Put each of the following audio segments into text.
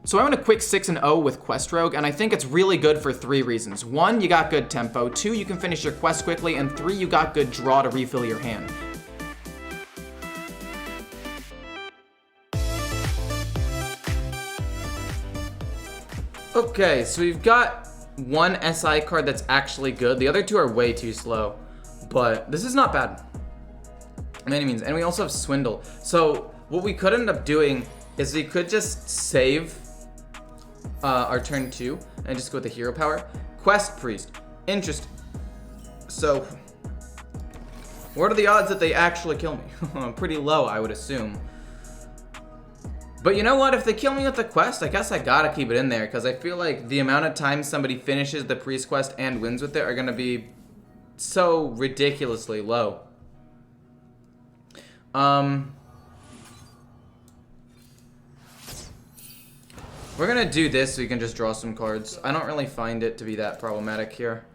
So I went a quick 6-0 with Quest Rogue, and I think it's really good for 3 reasons. 1, you got good tempo. 2, you can finish your quest quickly. And 3, you got good draw to refill your hand. Okay, so we've got one SI card that's actually good. The other 2 are way too slow, but this is not bad by any means. And we also have Swindle. So what we could end up doing is we could just save our turn 2 and just go with the hero power. Quest Priest. Interesting. So what are the odds that they actually kill me? Pretty low, I would assume. But you know what? If they kill me with the quest, I guess I gotta keep it in there, because I feel like the amount of time somebody finishes the priest quest and wins with it are gonna be so ridiculously low. We're gonna do this so we can just draw some cards. I don't really find it to be that problematic here.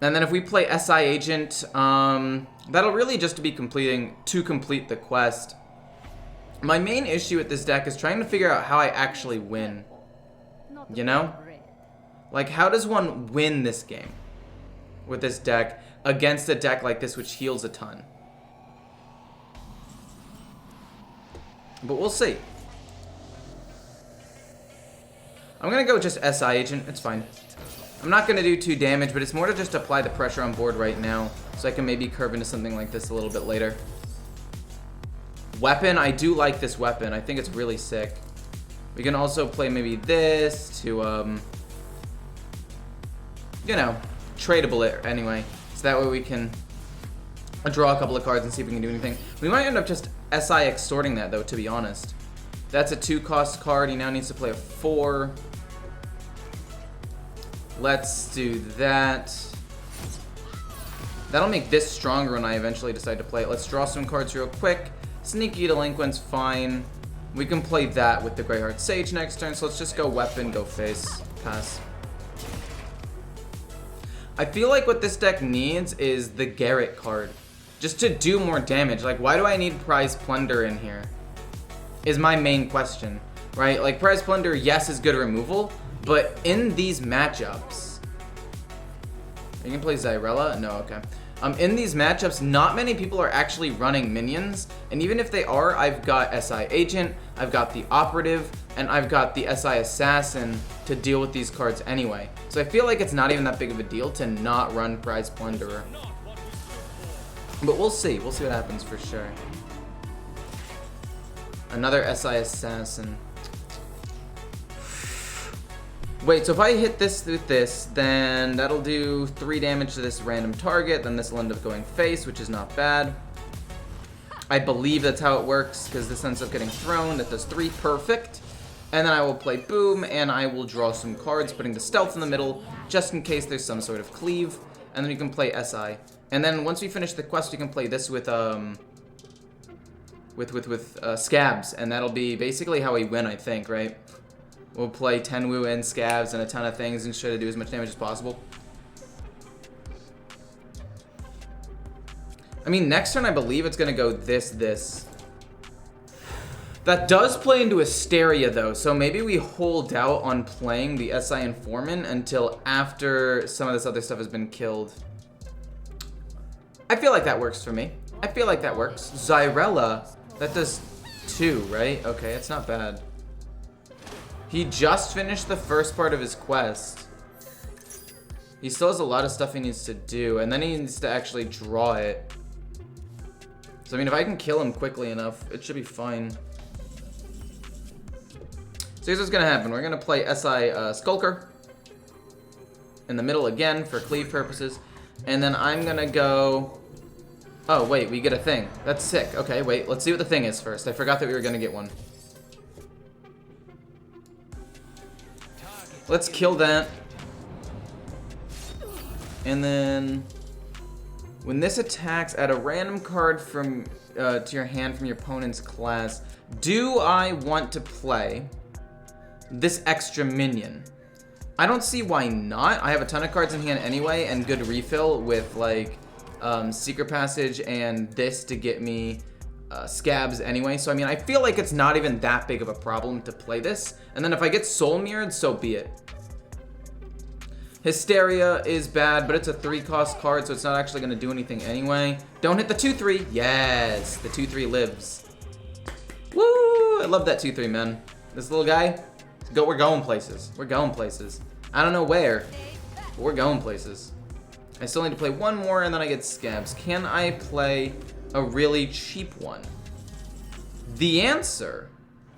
And then if we play SI Agent, that'll really just be to complete the quest. My main issue with this deck is trying to figure out how I actually win. You know? Like, how does one win this game with this deck against a deck like this which heals a ton? But we'll see. I'm gonna go just SI Agent, it's fine. I'm not gonna do 2 damage, but it's more to just apply the pressure on board right now, so I can maybe curve into something like this a little bit later. Weapon, I do like this weapon. I think it's really sick. We can also play maybe this to, you know, tradable it anyway. So that way we can draw a couple of cards and see if we can do anything. We might end up just SI extorting that though, to be honest. That's a 2-cost card. He now needs to play a 4. Let's do that. That'll make this stronger when I eventually decide to play it. Let's draw some cards real quick. Sneaky Delinquent's fine. We can play that with the Greyheart Sage next turn, so let's just go weapon, go face, pass. I feel like what this deck needs is the Garrett card. Just to do more damage. Like, why do I need Prize Plunder in here? Is my main question, right? Like, Prize Plunder, yes, is good removal, but in these matchups... You can play Zyrella? No, okay. In these matchups, not many people are actually running minions, and even if they are, I've got SI Agent, I've got the Operative, and I've got the SI Assassin to deal with these cards anyway. So I feel like it's not even that big of a deal to not run Prize Plunderer. But we'll see what happens for sure. Another SI Assassin. Wait, so if I hit this with this, then that'll do 3 damage to this random target, then this will end up going face, which is not bad. I believe that's how it works, because this ends up getting thrown. That does 3, perfect. And then I will play Boom, and I will draw some cards, putting the Stealth in the middle, just in case there's some sort of cleave. And then you can play SI. And then once we finish the quest, you can play this with Scabs, and that'll be basically how we win, I think, right? We'll play Tenwu and Scabs and a ton of things and try to do as much damage as possible. I mean, next turn I believe it's gonna go this. That does play into Asteria though, so maybe we hold out on playing the SI Informant until after some of this other stuff has been killed. I feel like that works for me. I feel like that works. Zyrella, that does 2, right? Okay, it's not bad. He just finished the first part of his quest. He still has a lot of stuff he needs to do, and then he needs to actually draw it. So I mean, if I can kill him quickly enough, it should be fine. So here's what's gonna happen. We're gonna play SI Skulker in the middle again for cleave purposes. And then I'm gonna go... Oh, wait, we get a thing. That's sick. Okay, wait, let's see what the thing is first. I forgot that we were gonna get one. Let's kill that. And then... When this attacks, add a random card from to your hand from your opponent's class. Do I want to play this extra minion? I don't see why not. I have a ton of cards in hand anyway, and good refill with like Secret Passage and this to get me scabs anyway. So, I mean, I feel like it's not even that big of a problem to play this. And then if I get soul mirrored, so be it. Hysteria is bad, but it's a 3-cost card, so it's not actually going to do anything anyway. Don't hit the 2-3. Yes, the 2-3 lives. Woo! I love that 2-3, man. This little guy, we're going places. We're going places. I don't know where, but we're going places. I still need to play one more, and then I get scabs. Can I play a really cheap one? The answer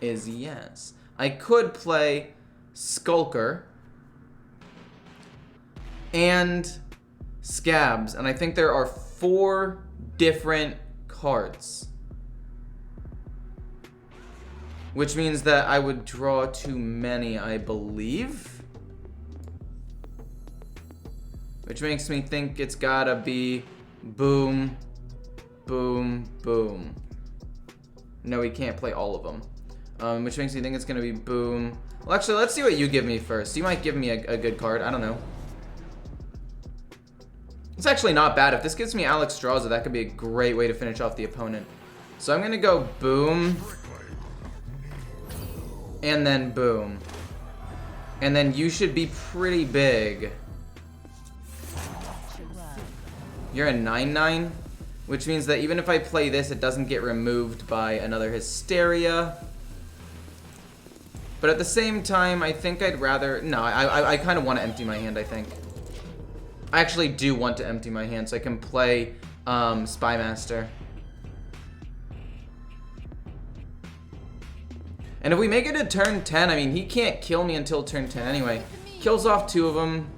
is yes. I could play Skulker and scabs, and I think there are 4 different cards, which means that I would draw too many, I believe, which makes me think it's gotta be boom, boom, boom. No, we can't play all of them, which makes me think it's gonna be boom. Well, actually, let's see what you give me first. You might give me a good card, I don't know. It's actually not bad. If this gives me Alex Strawza, that could be a great way to finish off the opponent. So I'm gonna go boom. And then boom. And then you should be pretty big. You're a 9/9, which means that even if I play this, it doesn't get removed by another Hysteria. But at the same time, I think I'd rather... No, I kind of want to empty my hand, I think. I actually do want to empty my hand so I can play Spymaster. And if we make it to turn 10, I mean, he can't kill me until turn 10 anyway. Kills off 2 of them.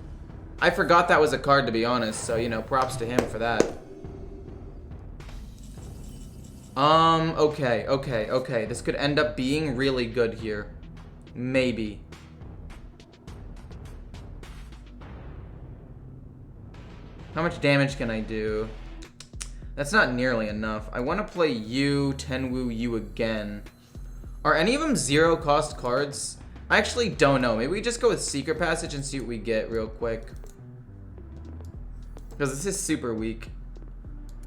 I forgot that was a card, to be honest, so, you know, props to him for that. Okay. This could end up being really good here. Maybe. How much damage can I do? That's not nearly enough. I want to play you, Tenwu, you again. Are any of them 0-cost cards? I actually don't know. Maybe we just go with Secret Passage and see what we get real quick. Because this is super weak.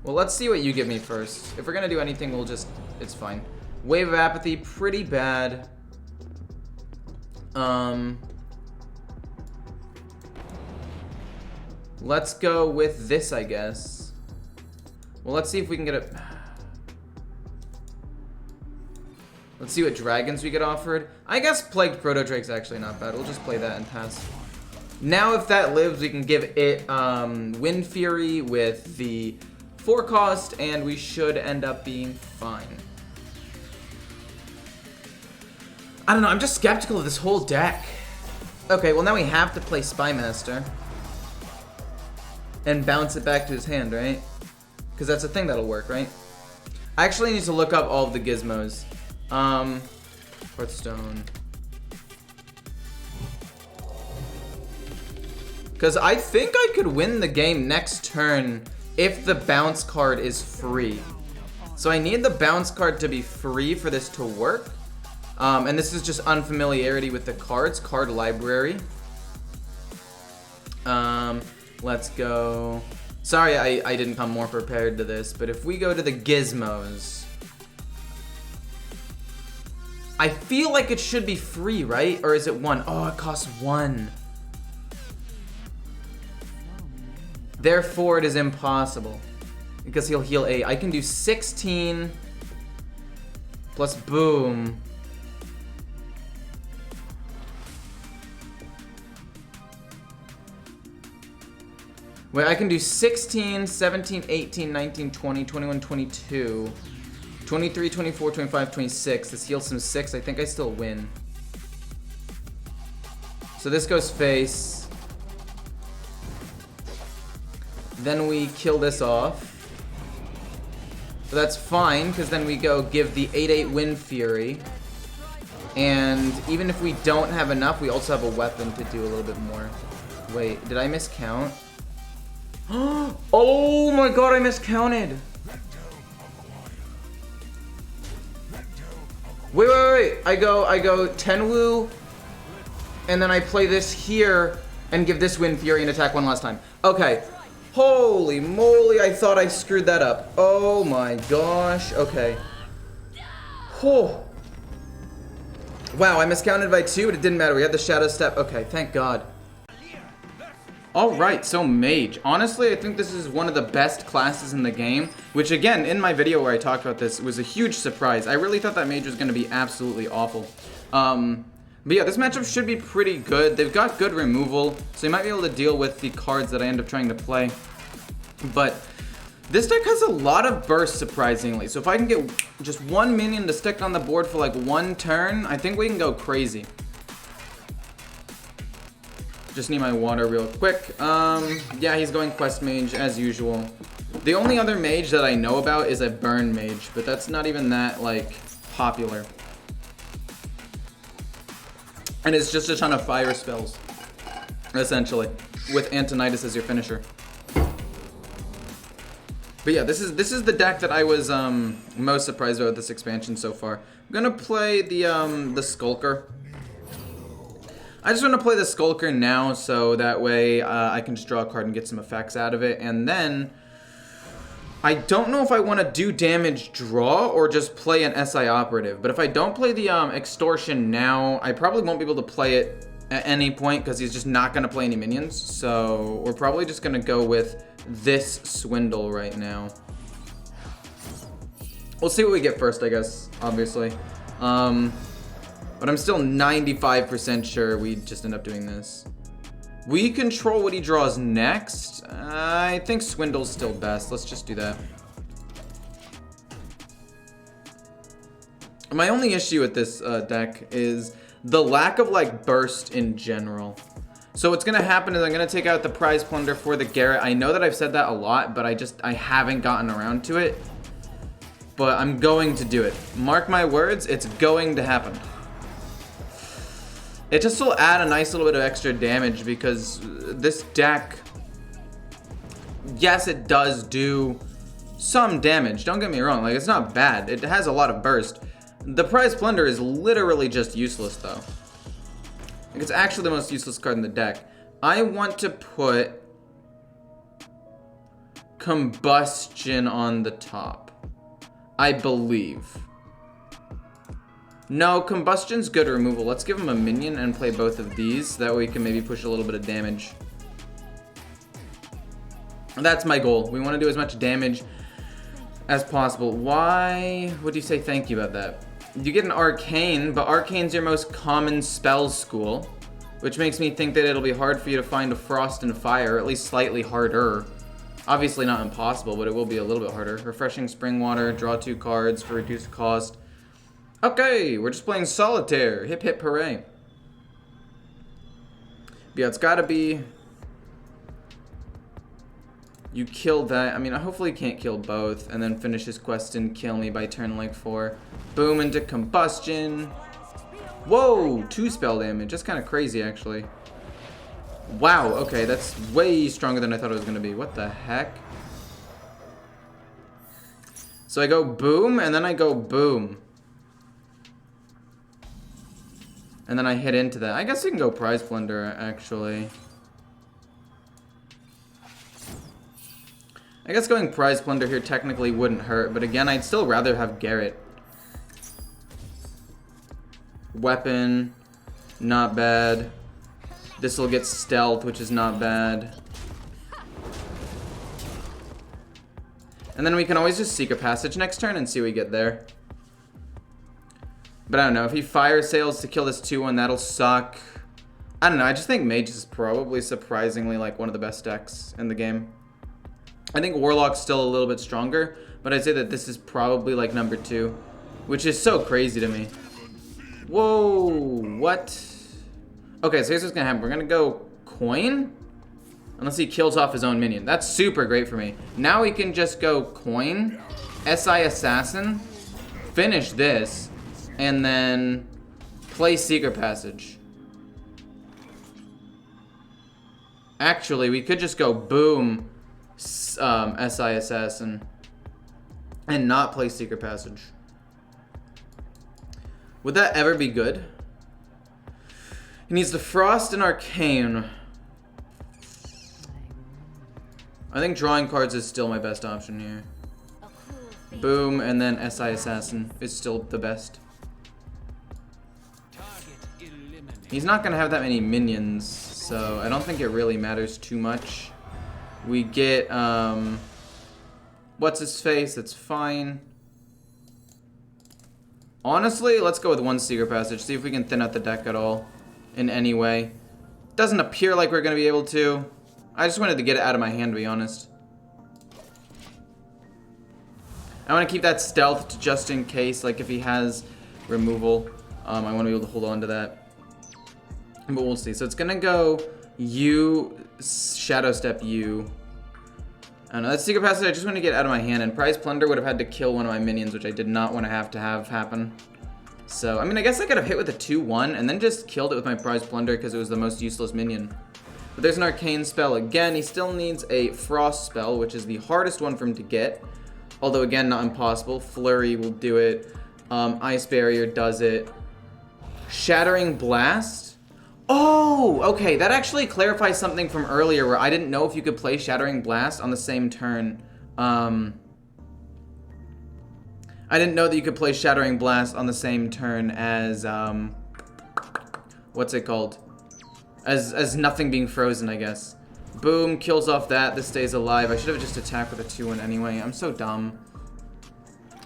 Well, let's see what you give me first. If we're going to do anything, we'll just... It's fine. Wave of Apathy, pretty bad. Let's go with this, I guess. Well, let's see if we can get a... Let's see what dragons we get offered. I guess Plagued Proto-Drake's actually not bad. We'll just play that and pass. Now, if that lives, we can give it Wind Fury with the 4-cost, and we should end up being fine. I don't know. I'm just skeptical of this whole deck. Okay, well, now we have to play Spymaster. And bounce it back to his hand, right? Because that's a thing that'll work, right? I actually need to look up all of the gizmos. Hearthstone. Because I think I could win the game next turn if the bounce card is free. So I need the bounce card to be free for this to work. And this is just unfamiliarity with the cards. Card library. Let's go. Sorry, I didn't come more prepared to this, but if we go to the gizmos, I feel like it should be free, right? Or is it 1? Oh, it costs 1. Therefore, it is impossible because he'll heal 8. I can do 16 plus boom. Wait, I can do 16, 17, 18, 19, 20, 21, 22, 23, 24, 25, 26. This heals some 6. I think I still win. So this goes face. Then we kill this off. So that's fine, because then we go give the 8/8 Wind Fury. And even if we don't have enough, we also have a weapon to do a little bit more. Wait, did I miscount? Oh my god, I miscounted. Wait. I go Tenwu, and then I play this here and give this Wind Fury and attack one last time. Okay. Holy moly, I thought I screwed that up. Oh my gosh. Okay. Oh. Wow, I miscounted by 2, but it didn't matter. We had the Shadow Step. Okay, thank God. Alright, so Mage. Honestly, I think this is one of the best classes in the game, which again, in my video where I talked about this, was a huge surprise. I really thought that Mage was going to be absolutely awful. But yeah, this matchup should be pretty good. They've got good removal, so you might be able to deal with the cards that I end up trying to play. But this deck has a lot of burst, surprisingly. So if I can get just one minion to stick on the board for like one turn, I think we can go crazy. Just need my water real quick. Yeah, he's going Quest Mage as usual. The only other mage that I know about is a Burn Mage, but that's not even that, like, popular. And it's just a ton of fire spells, essentially, with Antonidas as your finisher. But yeah, this is the deck that I was most surprised about with this expansion so far. I'm gonna play the Skulker. I just want to play the Skulker now, so that way I can just draw a card and get some effects out of it. And then, I don't know if I want to do damage draw or just play an SI Operative. But if I don't play the Extortion now, I probably won't be able to play it at any point because he's just not going to play any minions. So we're probably just going to go with this Swindle right now. We'll see what we get first, I guess, obviously. But I'm still 95% sure we just end up doing this. We control what he draws next. I think Swindle's still best. Let's just do that. My only issue with this deck is the lack of like burst in general. So what's gonna happen is I'm gonna take out the Prize Plunder for the Garrett. I know that I've said that a lot, but I haven't gotten around to it. But I'm going to do it. Mark my words, it's going to happen. It just will add a nice little bit of extra damage because this deck, yes, it does do some damage. Don't get me wrong, like it's not bad. It has a lot of burst. The Prize Plunder is literally just useless though. Like, it's actually the most useless card in the deck. I want to put Combustion on the top, I believe. No, Combustion's good removal. Let's give him a minion and play both of these. That way we can maybe push a little bit of damage. That's my goal. We want to do as much damage as possible. Why would you say thank you about that? You get an Arcane, but Arcane's your most common spell school, which makes me think that it'll be hard for you to find a Frost and Fire, or at least slightly harder. Obviously not impossible, but it will be a little bit harder. Refreshing Spring Water, draw 2 cards for reduced cost. Okay, we're just playing Solitaire. Hip hip hooray. But yeah, it's gotta be... You kill that. I mean, hopefully you can't kill both and then finish his quest and kill me by turn like 4. Boom into Combustion. Whoa, 2 spell damage. That's kind of crazy, actually. Wow, okay, that's way stronger than I thought it was gonna be. What the heck? So I go boom, and then I go boom. And then I hit into that. I guess we can go Prize Plunder, actually. I guess going Prize Plunder here technically wouldn't hurt, but again, I'd still rather have Garrett. Weapon, not bad. This will get Stealth, which is not bad. And then we can always just Secret Passage next turn and see what we get there. But I don't know, if he Fire Sales to kill this 2-1, that'll suck. I don't know, I just think Mage is probably surprisingly like one of the best decks in the game. I think Warlock's still a little bit stronger, but I'd say that this is probably like number 2, which is so crazy to me. Whoa, what? Okay, so here's what's gonna happen. We're gonna go Coin, unless he kills off his own minion. That's super great for me. Now we can just go Coin, SI Assassin, finish this, and then play Secret Passage. Actually, we could just go boom, SI Assassin, and not play Secret Passage. Would that ever be good? He needs the Frost and Arcane. I think drawing cards is still my best option here. Boom, and then SI Assassin is still the best. He's not gonna have that many minions, so I don't think it really matters too much. We get, what's his face? That's fine. Honestly, let's go with one Secret Passage, see if we can thin out the deck at all in any way. Doesn't appear like we're gonna be able to. I just wanted to get it out of my hand, to be honest. I want to keep that stealth just in case, like if he has removal, I want to be able to hold on to that. But we'll see. So it's gonna go U, Shadow Step U. I don't know, that Secret Passage I just want to get out of my hand, and Prize Plunder would have had to kill one of my minions, which I did not want to have happen. So, I mean, I guess I could have hit with a 2-1 and then just killed it with my Prize Plunder because it was the most useless minion. But there's an Arcane spell again. He still needs a Frost spell, which is the hardest one for him to get. Although, again, not impossible. Flurry will do it. Ice Barrier does it. Shattering Blast? Oh, okay. That actually clarifies something from earlier where I didn't know if you could play Shattering Blast on the same turn. I didn't know that you could play Shattering Blast on the same turn as, what's it called? As nothing being frozen, I guess. Boom, kills off that. This stays alive. I should have just attacked with a 2-1 anyway. I'm so dumb.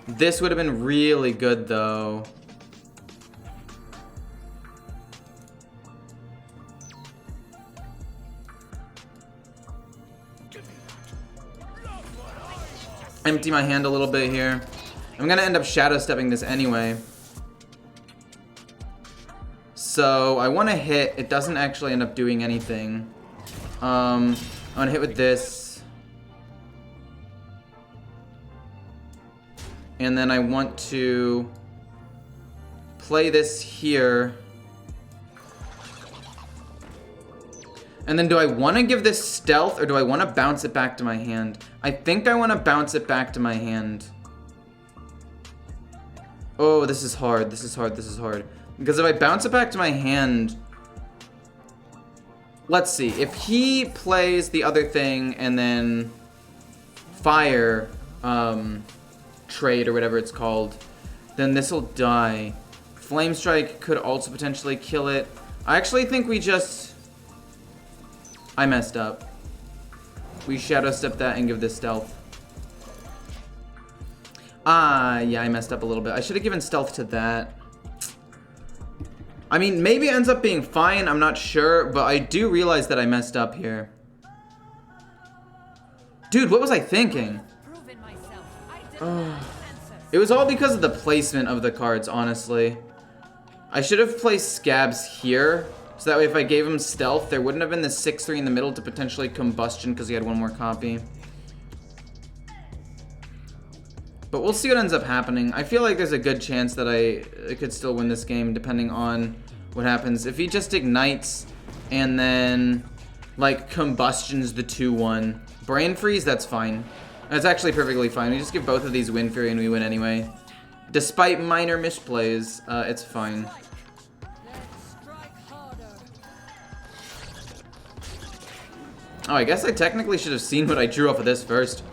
This would have been really good, though. Empty my hand a little bit here. I'm gonna end up Shadow Stepping this anyway. So, I want to hit. It doesn't actually end up doing anything. I'm gonna hit with this. And then I want to play this here. And then do I want to give this stealth or do I want to bounce it back to my hand? I think I want to bounce it back to my hand. Oh, this is hard. This is hard. This is hard. Because if I bounce it back to my hand... Let's see. If he plays the other thing and then fire trade or whatever it's called, then this will die. Flame Strike could also potentially kill it. I actually think we just... I messed up. We Shadow Step that and give this stealth. Yeah, I messed up a little bit. I should have given stealth to that. I mean, maybe it ends up being fine, I'm not sure, but I do realize that I messed up here. Dude, what was I thinking? It was all because of the placement of the cards, honestly. I should have placed Scabs here, so that way if I gave him stealth, there wouldn't have been the 6-3 in the middle to potentially combustion because he had one more copy. But we'll see what ends up happening. I feel like there's a good chance that I could still win this game depending on what happens. If he just ignites and then, like, combustions the 2-1. Brain Freeze, that's fine. That's actually perfectly fine. We just give both of these Wind Fury and we win anyway. Despite minor misplays, it's fine. Oh, I guess I technically should have seen what I drew off of this first.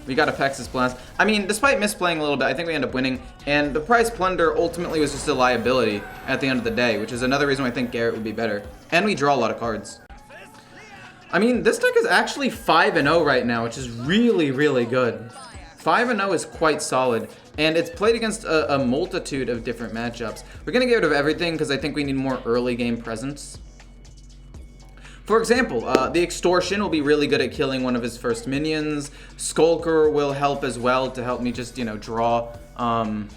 We got a Pexus Blast. I mean, despite misplaying a little bit, I think we end up winning. And the Prize Plunder ultimately was just a liability at the end of the day, which is another reason why I think Garrett would be better. And we draw a lot of cards. I mean, this deck is actually 5-0 right now, which is really, really good. 5-0 is quite solid. And it's played against a multitude of different matchups. We're going to get rid of everything because I think we need more early game presence. For example, the Extortion will be really good at killing one of his first minions. Skulker will help as well to help me just, you know, draw an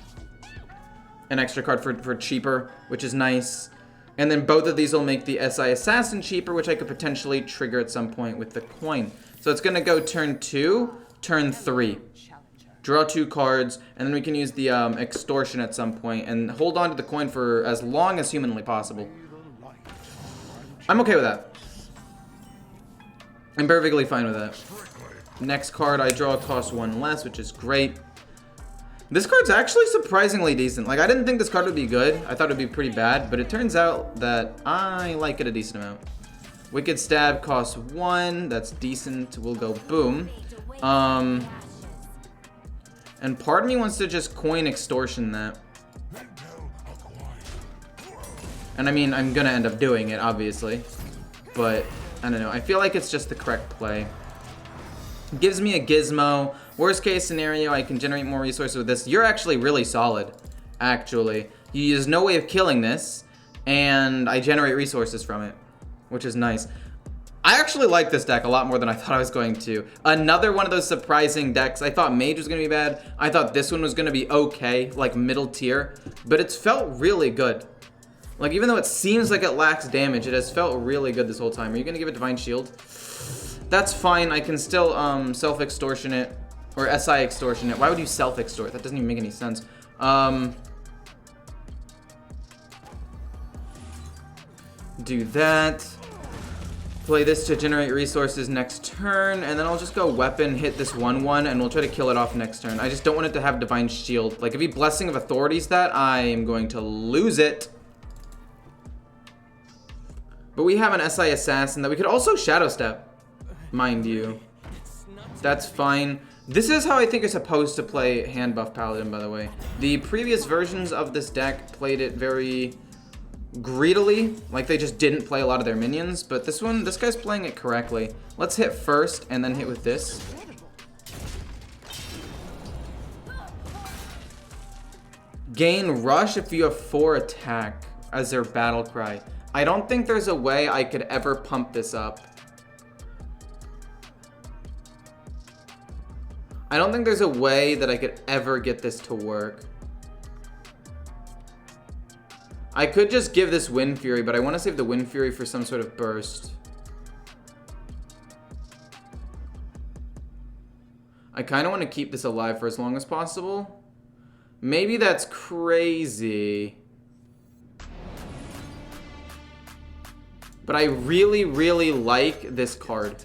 extra card for cheaper, which is nice. And then both of these will make the SI Assassin cheaper, which I could potentially trigger at some point with the coin. So it's going to go turn 2, turn 3. Draw 2 cards, and then we can use the Extortion at some point and hold on to the coin for as long as humanly possible. I'm okay with that. I'm perfectly fine with that. Next card I draw costs 1 less, which is great. This card's actually surprisingly decent. Like, I didn't think this card would be good. I thought it would be pretty bad, but it turns out that I like it a decent amount. Wicked Stab costs 1. That's decent. We'll go boom. And part of me wants to just coin extortion that. And I mean, I'm gonna end up doing it, obviously. But, I don't know. I feel like it's just the correct play. It gives me a gizmo. Worst case scenario, I can generate more resources with this. You're actually really solid, actually. You use no way of killing this, and I generate resources from it, which is nice. I actually like this deck a lot more than I thought I was going to. Another one of those surprising decks. I thought Mage was going to be bad. I thought this one was going to be okay, like middle tier, but it's felt really good. Like, even though it seems like it lacks damage, it has felt really good this whole time. Are you going to give it Divine Shield? That's fine. I can still self-extortion it, or SI extortion it. Why would you self-extort? That doesn't even make any sense. Do that. Play this to generate resources next turn, and then I'll just go weapon, hit this 1/1, and we'll try to kill it off next turn. I just don't want it to have Divine Shield. Like, if he Blessing of Authorities that, I am going to lose it. But we have an SI Assassin that we could also Shadow Step, mind you. That's fine. This is how I think you're supposed to play Hand Buff Paladin, by the way. The previous versions of this deck played it very greedily, like they just didn't play a lot of their minions, but this guy's playing it correctly. Let's hit first and then hit with this. Gain Rush if you have 4 attack as their battle cry. I don't think there's a way I could ever pump this up. I don't think there's a way that I could ever get this to work. I could just give this Wind Fury, but I want to save the Wind Fury for some sort of burst. I kind of want to keep this alive for as long as possible. Maybe that's crazy. But I really, really like this card.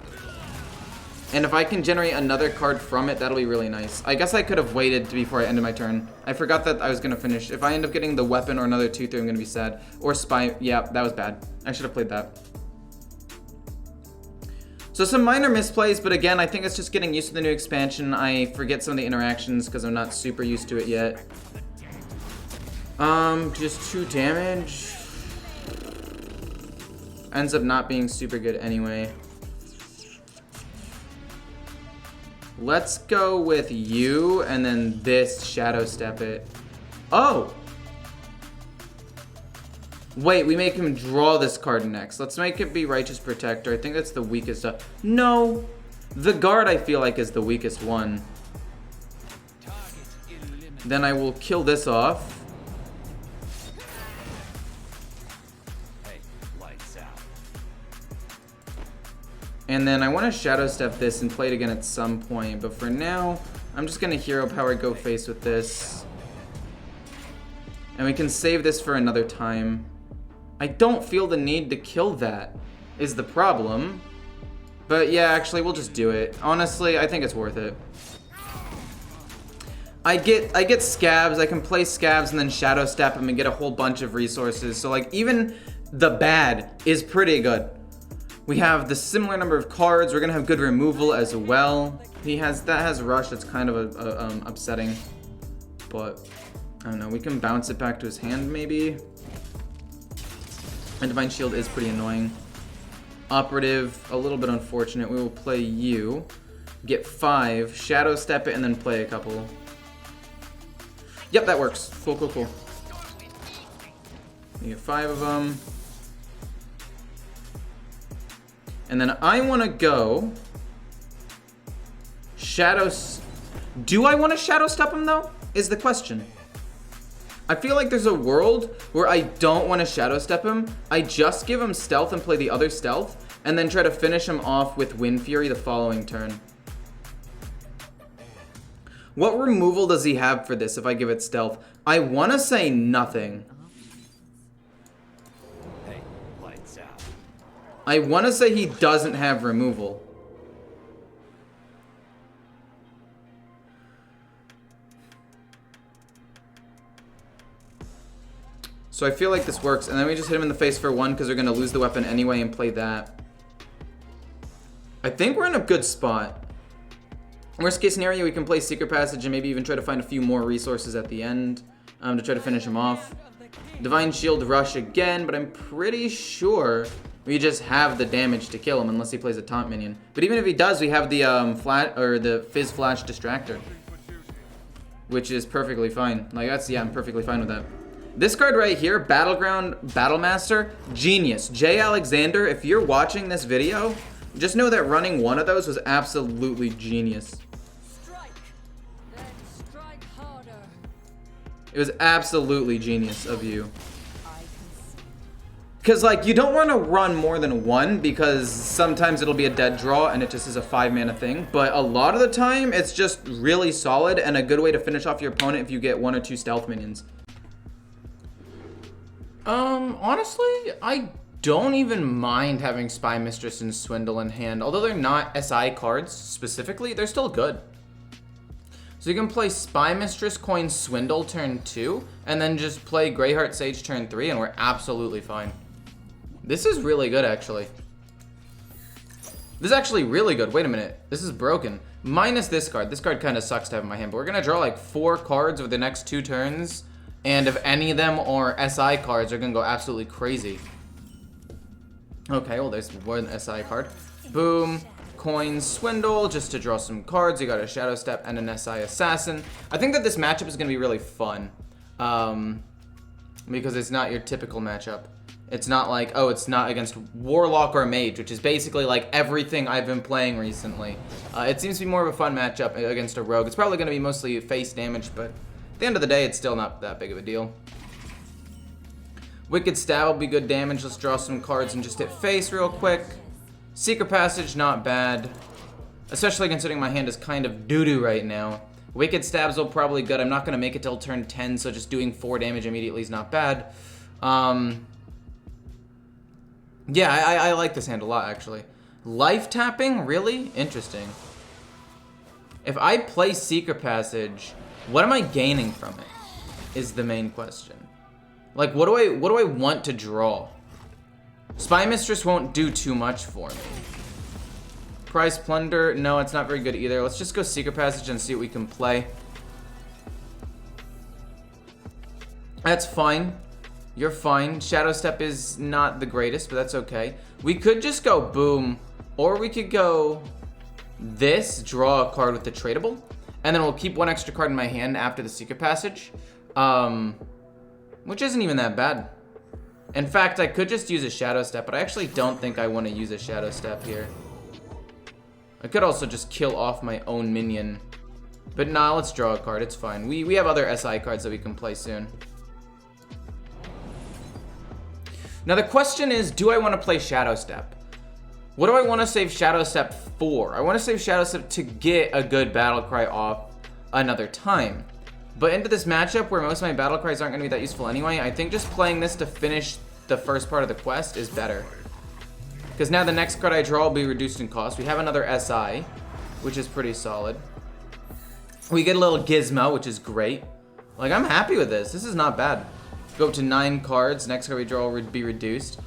And if I can generate another card from it, that'll be really nice. I guess I could have waited before I ended my turn. I forgot that I was going to finish. If I end up getting the weapon or another 2/3, I'm going to be sad. Or Spy. Yeah, that was bad. I should have played that. So some minor misplays, but again, I think it's just getting used to the new expansion. I forget some of the interactions because I'm not super used to it yet. Just 2 damage. Ends up not being super good anyway. Let's go with you, and then this Shadow Step it. Oh! Wait, we make him draw this card next. Let's make it be Righteous Protector. I think that's the weakest. No! The Guard, I feel like, is the weakest one. Then I will kill this off. And then I want to Shadow Step this and play it again at some point. But for now, I'm just going to Hero Power Go Face with this. And we can save this for another time. I don't feel the need to kill that, is the problem. But yeah, actually, we'll just do it. Honestly, I think it's worth it. I get Scabs. I can play Scabs and then Shadow Step them and get a whole bunch of resources. So like, even the bad is pretty good. We have the similar number of cards. We're gonna have good removal as well. That has Rush. That's kind of upsetting, but I don't know. We can bounce it back to his hand maybe. And Divine Shield is pretty annoying. Operative, a little bit unfortunate. We will play you, get 5, Shadow Step it, and then play a couple. Yep, that works. Cool, cool, cool. You get 5 of them. And then I want to go Do I want to Shadow Step him though? Is the question. I feel like there's a world where I don't want to Shadow Step him. I just give him Stealth and play the other Stealth, and then try to finish him off with Wind Fury the following turn. What removal does he have for this if I give it Stealth? I want to say nothing. I want to say he doesn't have removal. So I feel like this works, and then we just hit him in the face for 1 because they're going to lose the weapon anyway and play that. I think we're in a good spot. Worst case scenario, we can play Secret Passage and maybe even try to find a few more resources at the end to try to finish him off. Divine Shield Rush again, but I'm pretty sure we just have the damage to kill him unless he plays a taunt minion. But even if he does, we have the the Fizz Flash Distractor, which is perfectly fine. Like that's, yeah, I'm perfectly fine with that. This card right here, Battleground Battlemaster, genius. Jay Alexander, if you're watching this video, just know that running one of those was absolutely genius. It was absolutely genius of you. Because, like, you don't want to run more than one because sometimes it'll be a dead draw and it just is a 5-mana thing. But a lot of the time, it's just really solid and a good way to finish off your opponent if you get 1 or 2 stealth minions. Honestly, I don't even mind having Spy Mistress and Swindle in hand. Although they're not SI cards specifically, they're still good. So you can play Spy Mistress, coin Swindle turn 2, and then just play Greyheart Sage turn 3, and we're absolutely fine. This is really good, actually. This is actually really good. Wait a minute. This is broken. Minus this card. This card kind of sucks to have in my hand, but we're going to draw like 4 cards over the next 2 turns, and if any of them are SI cards, they're going to go absolutely crazy. Okay, well, there's one SI card. Boom. Coin Swindle, just to draw some cards. You got a Shadow Step and an SI Assassin. I think that this matchup is going to be really fun. Because it's not your typical matchup. It's not like, oh, it's not against Warlock or Mage, which is basically like everything I've been playing recently. It seems to be more of a fun matchup against a Rogue. It's probably going to be mostly face damage, but at the end of the day, it's still not that big of a deal. Wicked Stab will be good damage. Let's draw some cards and just hit face real quick. Secret Passage, not bad. Especially considering my hand is kind of doo-doo right now. Wicked Stab's will probably good. I'm not going to make it till turn 10, so just doing 4 damage immediately is not bad. Yeah, I like this hand a lot, actually. Life tapping? Really? Interesting. If I play Secret Passage, what am I gaining from it? Is the main question. Like, what do I want to draw? Spy Mistress won't do too much for me. Prize Plunder, no, it's not very good either. Let's just go Secret Passage and see what we can play. That's fine. You're fine. Shadow Step is not the greatest, but that's okay. We could just go boom, or we could go this, draw a card with the tradable, and then we'll keep 1 extra card in my hand after the Secret Passage, which isn't even that bad. In fact, I could just use a Shadow Step, but I actually don't think I want to use a Shadow Step here. I could also just kill off my own minion. But nah, let's draw a card. It's fine. We have other SI cards that we can play soon. Now the question is, do I want to play Shadow Step? What do I want to save Shadow Step for? I want to save Shadow Step to get a good battle cry off another time. But into this matchup where most of my battle cries aren't going to be that useful anyway, I think just playing this to finish the first part of the quest is better. Because now the next card I draw will be reduced in cost. We have another SI, which is pretty solid. We get a little Gizmo, which is great. Like, I'm happy with this. This is not bad. Go up to 9 cards. Next card we draw will be reduced.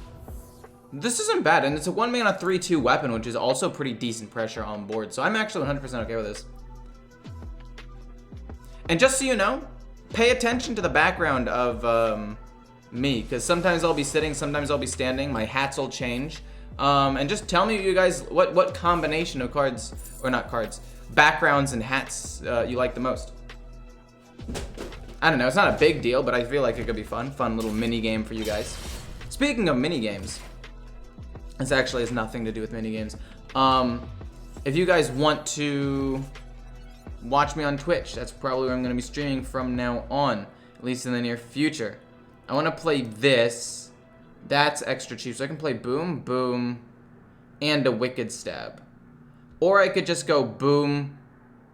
This isn't bad, and it's a 1-mana 3/2 weapon, which is also pretty decent pressure on board. So I'm actually 100% okay with this. And just so you know, pay attention to the background of me, because sometimes I'll be sitting, sometimes I'll be standing. My hats will change. And just tell me, you guys, what combination of cards, or not cards, backgrounds and hats you like the most. I don't know, it's not a big deal, but I feel like it could be fun. Fun little mini game for you guys. Speaking of mini games, this actually has nothing to do with mini games. If you guys want to watch me on Twitch, that's probably where I'm going to be streaming from now on, at least in the near future. I want to play this. That's extra cheap, so I can play boom, boom, and a Wicked Stab. Or I could just go boom,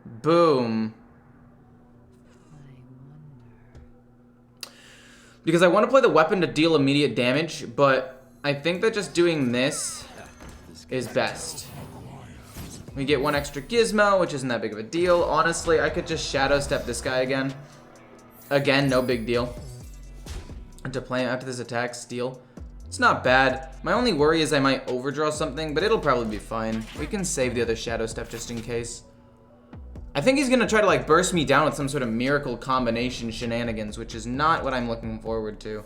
boom. Because I want to play the weapon to deal immediate damage, but I think that just doing this is best. We get 1 extra Gizmo, which isn't that big of a deal. Honestly, I could just Shadow Step this guy again. Again, no big deal. To play after this attack, steal. It's not bad. My only worry is I might overdraw something, but it'll probably be fine. We can save the other Shadow Step just in case. I think he's gonna try to like burst me down with some sort of miracle combination shenanigans, which is not what I'm looking forward to.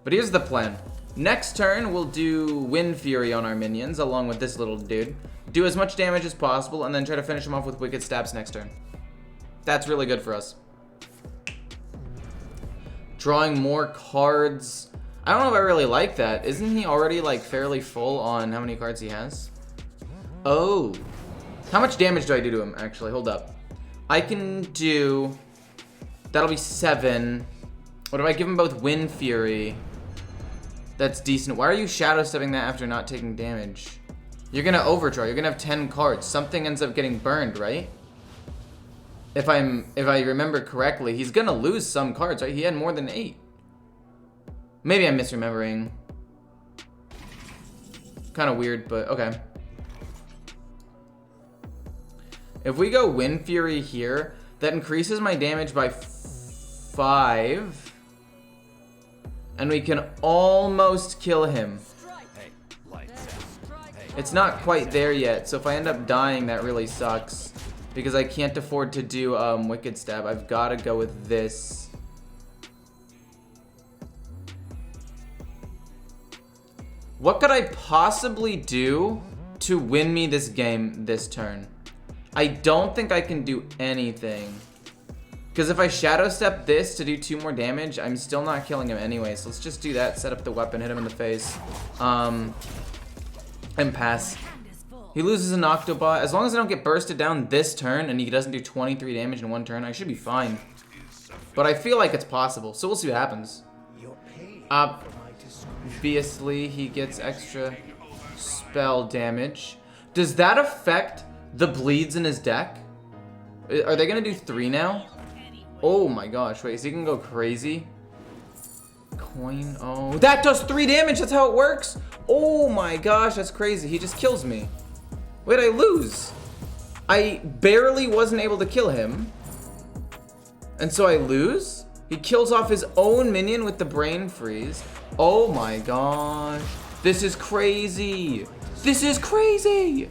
But here's the plan. Next turn, we'll do Wind Fury on our minions, along with this little dude. Do as much damage as possible, and then try to finish him off with Wicked Stabs next turn. That's really good for us. Drawing more cards. I don't know if I really like that. Isn't he already like fairly full on how many cards he has? Oh. How much damage do I do to him, actually? Hold up. I can do... That'll be 7. What if I give him both Wind Fury? That's decent. Why are you Shadow Stepping that after not taking damage? You're gonna overdraw. You're gonna have 10 cards. Something ends up getting burned, right? If I remember correctly, he's gonna lose some cards, right? He had more than 8. Maybe I'm misremembering. Kind of weird, but okay. If we go Wind Fury here, that increases my damage by 5. And we can almost kill him. It's not quite there yet, so if I end up dying, that really sucks. Because I can't afford to do Wicked Stab. I've got to go with this. What could I possibly do to win me this game this turn? I don't think I can do anything. Because if I Shadow Step this to do 2 more damage, I'm still not killing him anyway. So let's just do that, set up the weapon, hit him in the face. And pass. He loses an Octobot. As long as I don't get bursted down this turn and he doesn't do 23 damage in 1 turn, I should be fine. But I feel like it's possible, so we'll see what happens. Obviously, he gets extra spell damage. Does that affect the bleeds in his deck? Are they gonna do 3 now? Oh my gosh, wait, is he gonna go crazy? Coin, oh, that does 3 damage, that's how it works? Oh my gosh, that's crazy, he just kills me. Wait, I lose. I barely wasn't able to kill him. And so I lose? He kills off his own minion with the Brain Freeze. Oh my gosh. This is crazy. This is crazy.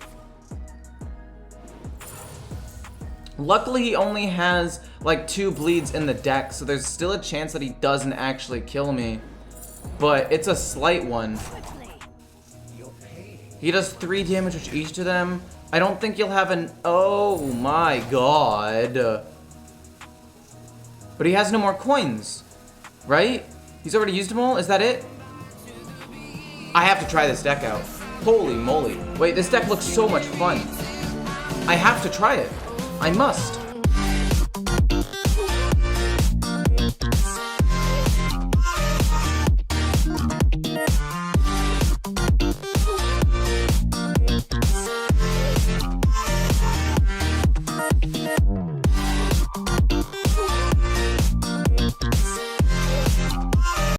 Luckily, he only has like 2 bleeds in the deck, so there's still a chance that he doesn't actually kill me. But it's a slight one. He does 3 damage with each of them. I don't think you'll have an... Oh my god. But he has no more coins, right? He's already used them all? Is that it? I have to try this deck out. Holy moly. Wait, this deck looks so much fun. I have to try it. I must.